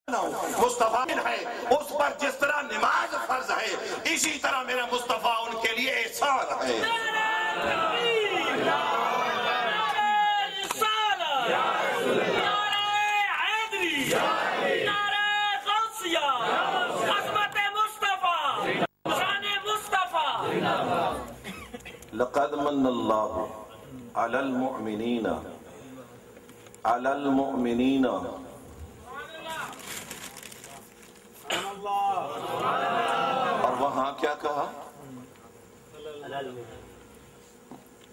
مصطفیٰ ہے اس پر جس طرح نماز فرض ہے اسی طرح میرا مصطفیٰ ان کے لیے احسان ہے۔ لقد من اللہ علی المؤمنین اور وہاں کیا کہا؟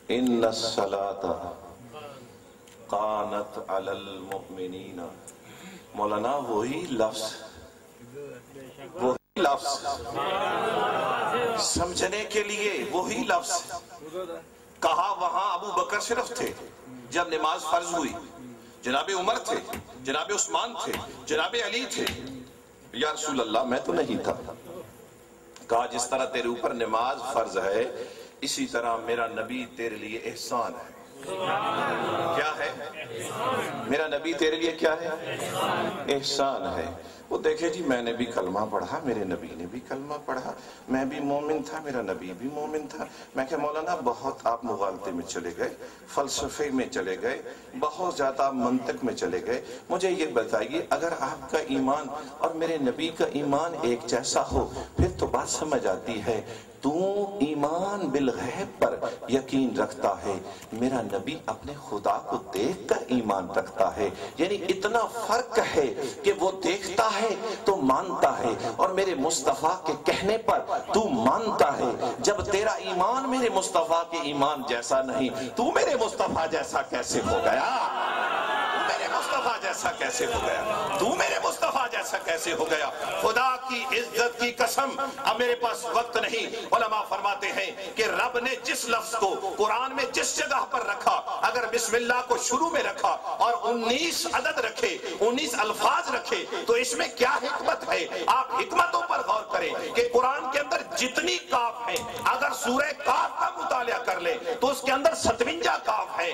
ان الصلاۃ کانت علی المؤمنین۔ مولانا وہی لفظ سمجھنے کے لیے وہی لفظ کہا۔ وہاں ابو بکر صرف تھے جب نماز فرض ہوئی، جناب عمر تھے، جناب عثمان تھے، جناب علی تھے۔ یا رسول اللہ میں تو نہیں تھا۔ کہا جس طرح تیرے اوپر نماز فرض ہے اسی طرح میرا نبی تیرے لیے احسان ہے۔ کیا ہے؟ میرا نبی تیرے لیے کیا ہے؟ احسان ہے۔ وہ دیکھے جی میں نے بھی کلمہ پڑھا، میرے نبی نے بھی کلمہ پڑھا، میں بھی مومن تھا، میرا نبی بھی مومن تھا۔ میں کہ مولانا بہت آپ مغالطے میں چلے گئے، فلسفے میں چلے گئے، بہت زیادہ منطق میں چلے گئے۔ مجھے یہ بتائیے اگر آپ کا ایمان اور میرے نبی کا ایمان ایک جیسا ہو پھر تو بات سمجھ آتی ہے۔ تو ایمان بالغیب پر یقین رکھتا ہے، میرا نبی اپنے خدا کو دیکھ کر ایمان رکھتا ہے۔ یعنی اتنا فرق ہے کہ وہ دیکھتا ہے تو مانتا ہے، اور میرے مصطفیٰ کے کہنے پر تو مانتا ہے۔ جب تیرا ایمان میرے مصطفیٰ کے ایمان جیسا نہیں تو میرے مصطفیٰ جیسا کیسے ہو گیا؟ میرے مصطفیٰ جیسا کیسے ہو گیا؟ تو میرے مصطفیٰ جیسا کیسے ہو گیا؟ خدا کی عزت کی قسم اب میرے پاس وقت نہیں۔ علماء فرماتے ہیں کہ رب نے جس لفظ کو قرآن میں جس جگہ پر رکھا، اگر بسم اللہ کو شروع میں رکھا اور 19 عدد رکھے، 19 الفاظ رکھے تو اس میں کیا حکمت ہے؟ آپ حکمتوں پر غور کریں کہ قرآن کے اندر جتنی کاف ہیں اگر سورہ کاف کا مطالعہ کر لیں تو اس کے اندر 57 کاف ہیں۔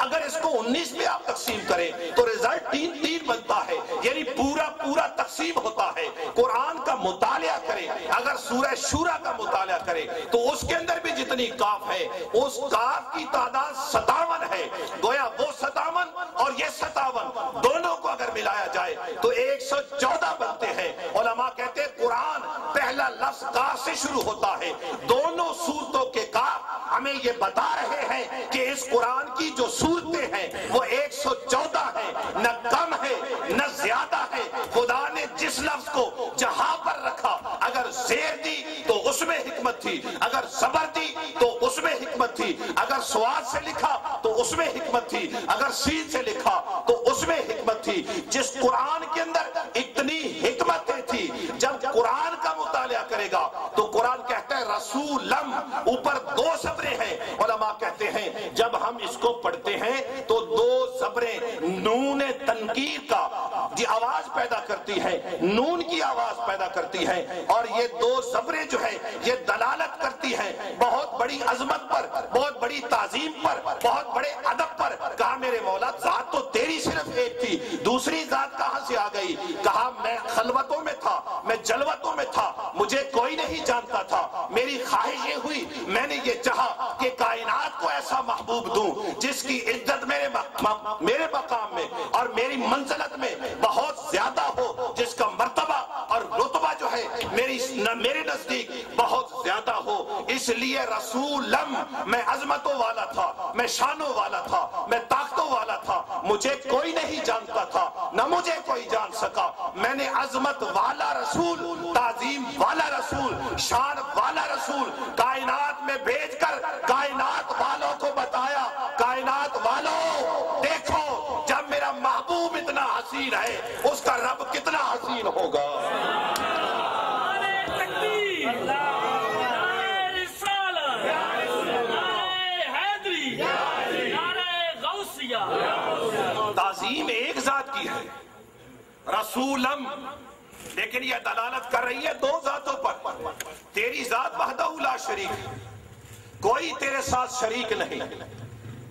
اگر اس کو 19 میں آپ تقسیم کریں تو رزلٹ 3 بنتا ہے، یعنی پورا تقسیم ہوتا ہے۔ قرآن کا مطالعہ کریں، اگر سورہ شورى کا مطالعہ کریں تو اس کے اندر بھی جتنی کاف ہے اس کاف کی تعداد 57 ہے۔ گویا وہ 57 اور یہ 57 دونوں کو اگر ملایا جائے تو 114 بنتے ہیں۔ علماء کہتے ہیں قرآن پہلا لفظ کاف سے شروع ہوتا ہے۔ دونوں صورتوں کے کاف ہمیں یہ بتا رہے ہیں کہ اس قرآن کی جو صورتیں ہیں وہ 114 ہیں، نہ کم ہے نہ زیادہ ہے۔ خدا نے جس لفظ کو جہاں پر رکھا، اگر زیر دی تو اس میں حکمت تھی، اگر زبر دی تو اس میں حکمت تھی، اگر سواد سے لکھا تو اس میں حکمت تھی، اگر سین سے لکھا تو اس میں حکمت تھی۔ جس قرآن کے اندر اتنی حکمتیں تھی، جب قرآن کا مطالعہ کرے گا تو قرآن کہتا ہے رسولم، اوپر 2 زبریں ہیں۔ علماء کہتے ہیں جب ہم اس کو پڑھتے ہیں تو 2 زبریں نون تنکیر کا جو آواز پیدا کرتی ہے، نون کی آواز پیدا کرتی ہے، اور یہ 2 زبریں جو ہے یہ دلالت کرتی ہیں بہت بڑی عظمت پر، بہت بڑی تعظیم پر، بہت بڑے ادب پر۔ کہا میرے مولا ذات تو تیری صرف ایک تھی، دوسری ذات کہاں سے آ گئی؟ کہا میں خلوتوں میں تھا، میں جلوتوں میں تھا، مجھے کوئی نہیں جانتا تھا۔ میری خواہش یہ ہوئی، میں نے یہ چاہا کہ کائنات کو ایسا محبوب دوں جس کی عزت میرے مقام میں اور میری منزلت میں بہت زیادہ ہو، جس کا مرتبہ اور رتبہ جو ہے میرے نزدیک بہت زیادہ ہو۔ اس لیے رسولم، میں عظمتوں والا تھا، میں شانوں والا تھا، میں طاقتوں والا تھا، مجھے کوئی نہیں جانتا تھا، نہ مجھے کوئی جان سکا۔ میں نے عظمت والا رسول، تعظیم والا رسول، شان والا رسول کائنات میں بھیج کر کائنات والوں کو بتایا، کائنات والوں دیکھو جب میرا محبوب اتنا حسین ہے اس کا رب کتنا حسین ہوگا۔ تعظیم ایک ذات کی ہے رسولم، لیکن یہ دلالت کر رہی ہے 2 ذاتوں پر۔ تیری ذات وحدہ لا شریک، کوئی تیرے ساتھ شریک نہیں۔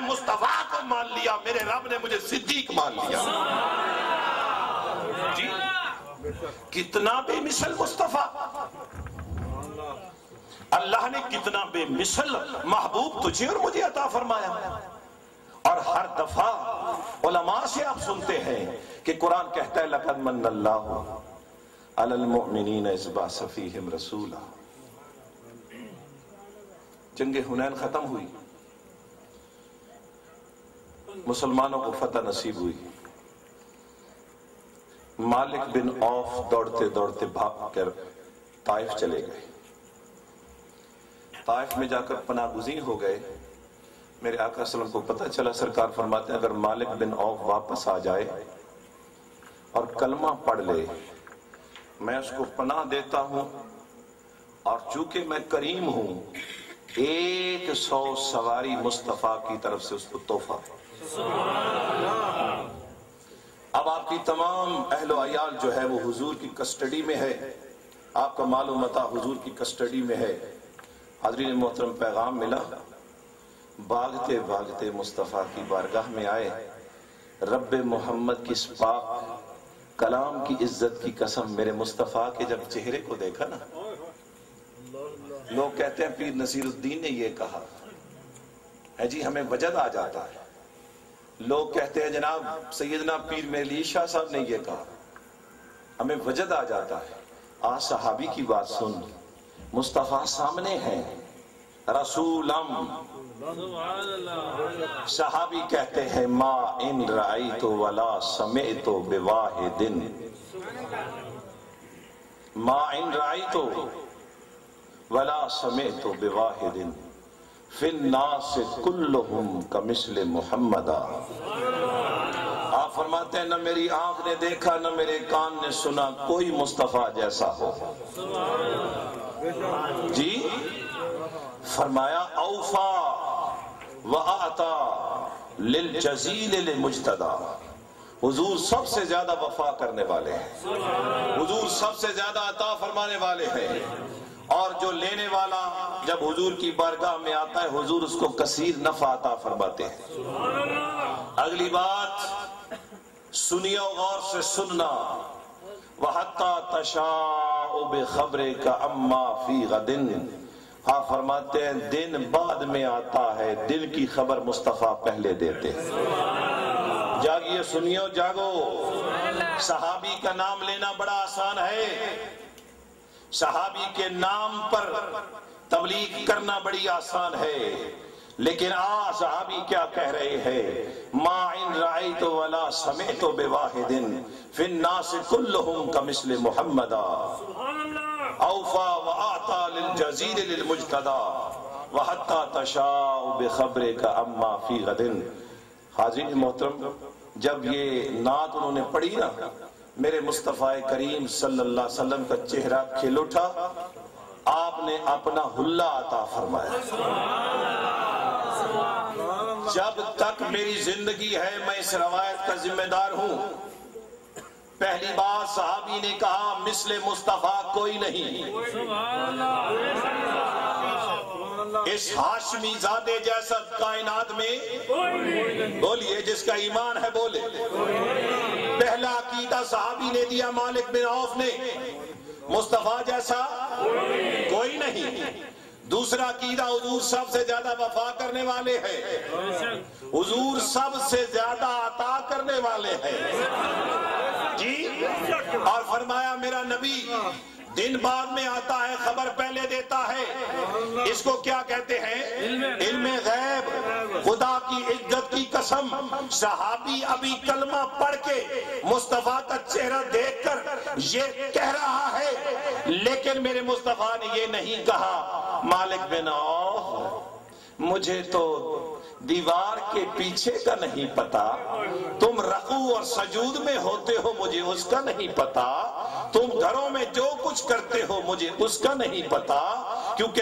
نے مصطفیٰ کو مان لیا، میرے رب نے مجھے صدیق مان لیا۔ جی کتنا بے مثل مصطفیٰ، اللہ نے کتنا بے مثل محبوب تجھے اور مجھے عطا فرمایا۔ اور ہر دفعہ علماء سے آپ سنتے ہیں کہ قرآن کہتا ہے لقد من اللہ علی المؤمنین اذ بعث فیہم رسولا۔ جنگ حنین ختم ہوئی، مسلمانوں کو فتح نصیب ہوئی، مالک بن عوف دوڑتے دوڑتے بھاگ کر طائف چلے گئے، طائف میں جا کر پناہ گزین ہو گئے۔ میرے آقا صلی اللہ علیہ وسلم کو پتہ چلا، سرکار فرماتے ہیں اگر مالک بن عوف واپس آ جائے اور کلمہ پڑھ لے میں اس کو پناہ دیتا ہوں، اور چونکہ میں کریم ہوں 100 سواری مصطفیٰ کی طرف سے اس کو تحفہ۔ اب آپ کی تمام اہل و عیال جو ہے وہ حضور کی کسٹڈی میں ہے، آپ کا مال و متاع حضور کی کسٹڈی میں ہے۔ حاضرین محترم پیغام ملا، بھاگتے بھاگتے مصطفیٰ کی بارگاہ میں آئے، رب محمد کی اس پاک کلام کی عزت کی قسم، میرے مصطفیٰ کے جب چہرے کو دیکھا نا، لوگ کہتے ہیں پیر نصیر الدین نے یہ کہا ہے جی، ہمیں وجد آ جاتا ہے۔ لوگ کہتے ہیں جناب سیدنا پیر میرعلی شاہ صاحب نے یہ کہا، ہمیں وجد آ جاتا ہے۔ آج صحابی کی بات سن، مصطفیٰ سامنے ہیں، رسولم، صحابی کہتے ہیں ما ان رأیت ولا سمعت بواحد، ما ان رأیت ولا سمعت بواحد فی الناس کلہم کمثل محمد۔ آپ فرماتے ہیں نہ میری آنکھ نے دیکھا نہ میرے کان نے سنا کوئی مصطفیٰ جیسا ہو۔ جی فرمایا اوفا وآتا للجزیل للمجتدا، حضور سب سے زیادہ وفا کرنے والے ہیں، حضور سب سے زیادہ عطا فرمانے والے ہیں، اور جو لینے والا جب حضور کی بارگاہ میں آتا ہے حضور اس کو کثیر نفع عطا فرماتے ہیں۔ اگلی بات سنیے اور غور سے سننا، وَحَتَّى تَشَاءُ بِخَبْرِكَ أَمَّا فِي غَدٍ، آپ فرماتے ہیں دن بعد میں آتا ہے، دل کی خبر مصطفیٰ پہلے دیتے ہیں۔ جاگیے سنیے جاگو، صحابی کا نام لینا بڑا آسان ہے، صحابی کے نام پر تبلیغ کرنا بڑی آسان ہے، لیکن آج صحابی کیا کہہ رہے ہیں، ما ان رأیت ولا سمعت بواحد فی الناس کلہم کمثل محمد، اوفا وآتا للجزیل للمجتدا وحتی تشاء بخبرک اما فی غد۔ حاضرین محترم، جب یہ نعت انہوں نے پڑھی نا، میرے مصطفیٰ کریم صلی اللہ علیہ وسلم کا چہرہ کھل اٹھا، آپ نے اپنا حلہ عطا فرمایا۔ جب تک میری زندگی ہے میں اس روایت کا ذمہ دار ہوں۔ پہلی بار صحابی نے کہا مثل مصطفیٰ کوئی نہیں، اس ہاشمی زادے جیسا کائنات میں بولیے، جس کا ایمان ہے بولے۔ پہلا عقیدہ صحابی نے دیا مالک بن عوف نے، مصطفیٰ جیسا کوئی نہیں۔ دوسرا عقیدہ حضور سب سے زیادہ وفا کرنے والے ہیں، حضور سب سے زیادہ عطا کرنے والے ہیں جی، اور فرمایا میرا نبی دن بعد میں آتا ہے، خبر پہلے دیتا ہے۔ اس کو کیا کہتے ہیں؟ علم غیب۔ خدا کی عزت کی قسم، صحابی ابھی کلمہ پڑھ کے مصطفیٰ کا چہرہ دیکھ کر یہ کہہ رہا ہے، لیکن میرے مصطفیٰ نے یہ نہیں کہا مالک بن عوف مجھے تو دیوار کے پیچھے کا نہیں پتا، تم رکوع اور سجود میں ہوتے ہو مجھے اس کا نہیں پتا، تم گھروں میں جو کچھ کرتے ہو مجھے اس کا نہیں پتا، کیونکہ